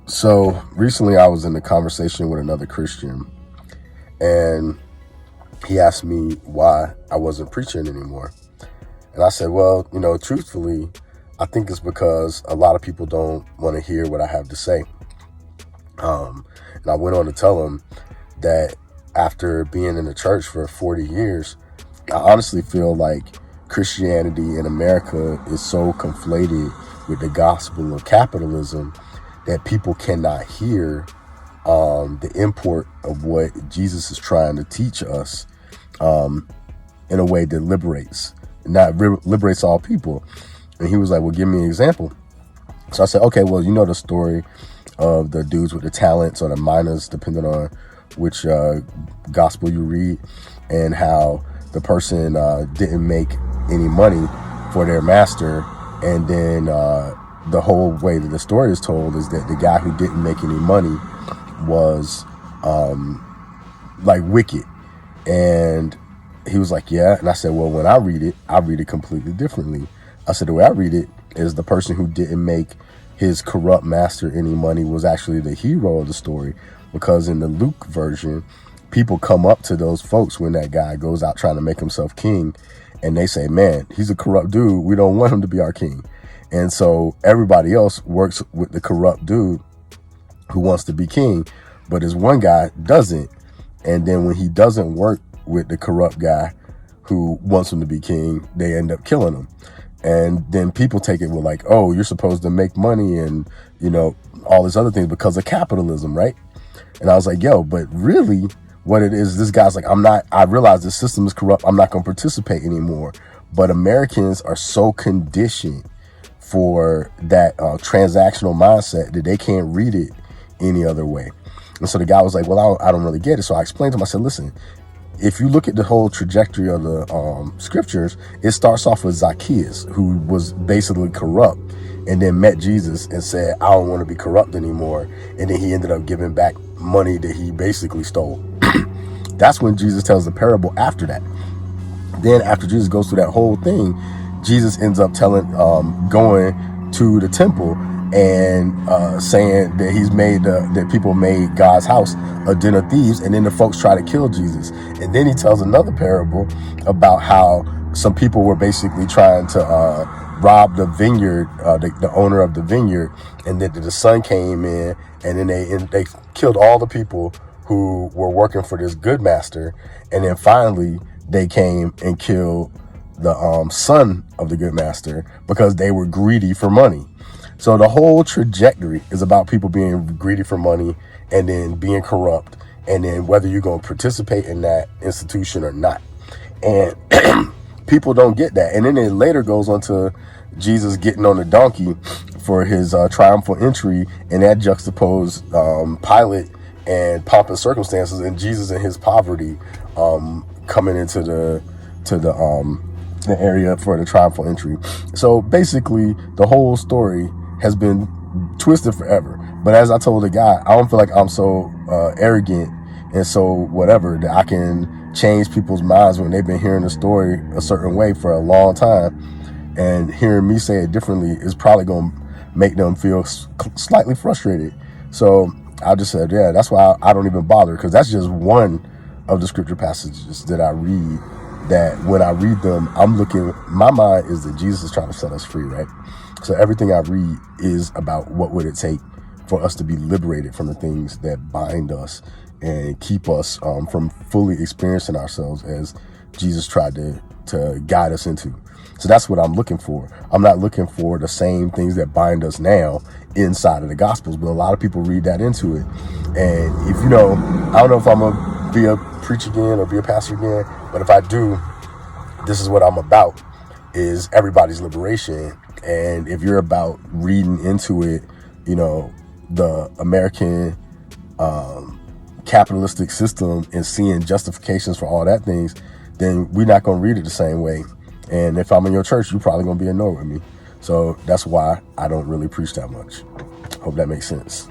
So recently I was in a conversation with another Christian, and he asked me why I wasn't preaching anymore. And I said, well, truthfully, I think it's because a lot of people don't want to hear what I have to say. And I went on to tell him that after being in the church for 40 years, I honestly feel like Christianity in America is so conflated with the gospel of capitalism that people cannot hear the import of what Jesus is trying to teach us in a way that liberates, not liberates all people. And he was like, well, give me an example. So I said, okay, well, you know the story of the dudes with the talents or the miners, depending on which gospel you read, and how the person didn't make any money for their master. And then the whole way that the story is told is that the guy who didn't make any money was like wicked. And he was like, yeah. And I said, well, when I read it completely differently. I said, the way I read it is the person who didn't make his corrupt master any money was actually the hero of the story, because in the Luke version, people come up to those folks when that guy goes out trying to make himself king, and they say, man, he's a corrupt dude. We don't want him to be our king. And so everybody else works with the corrupt dude who wants to be king, but this one guy doesn't. And then when he doesn't work with the corrupt guy who wants him to be king, they end up killing him. And then people take it with like, oh, you're supposed to make money and, all these other things because of capitalism, right? And I was like, yo, but really what it is, this guy's like, I realize the system is corrupt. I'm not going to participate anymore. But Americans are so conditioned for that transactional mindset that they can't read it any other way. And so the guy was like, well, I don't really get it. So I explained to him, I said, listen, if you look at the whole trajectory of the scriptures, it starts off with Zacchaeus, who was basically corrupt, and then met Jesus and said, I don't want to be corrupt anymore. And then he ended up giving back money that he basically stole. That's when Jesus tells the parable after that. Then after Jesus goes through that whole thing, Jesus ends up going to the temple and saying that that people made God's house a den of thieves, and then the folks try to kill Jesus. And then he tells another parable about how some people were basically trying to rob the vineyard, the owner of the vineyard, and that the son came in, and then they killed all the people who were working for this good master, and then finally they came and killed the son of the good master because they were greedy for money. So the whole trajectory is about people being greedy for money and then being corrupt, and then whether you're going to participate in that institution or not. And people don't get that. And then it later goes on to Jesus getting on the donkey for his triumphal entry, and that juxtaposed Pilate and pomp and circumstances, and Jesus and his poverty coming into the area for the triumphal entry. So basically the whole story has been twisted forever. But as I told the guy, I don't feel like I'm so arrogant and so whatever that I can change people's minds when they've been hearing the story a certain way for a long time, and hearing me say it differently is probably going to make them feel slightly frustrated. So I just said, yeah, that's why I don't even bother, because that's just one of the scripture passages that I read, that when I read them, my mind is that Jesus is trying to set us free, right? So everything I read is about what would it take for us to be liberated from the things that bind us and keep us from fully experiencing ourselves as Jesus tried to guide us into. So that's what I'm looking for. I'm not looking for the same things that bind us now inside of the Gospels, but a lot of people read that into it. And if I don't know if I'm going to be a preacher again or be a pastor again, but if I do, this is what I'm about, is everybody's liberation. And if you're about reading into it, the American capitalistic system and seeing justifications for all that things, then we're not going to read it the same way. And if I'm in your church, you're probably going to be annoyed with me. So that's why I don't really preach that much. Hope that makes sense.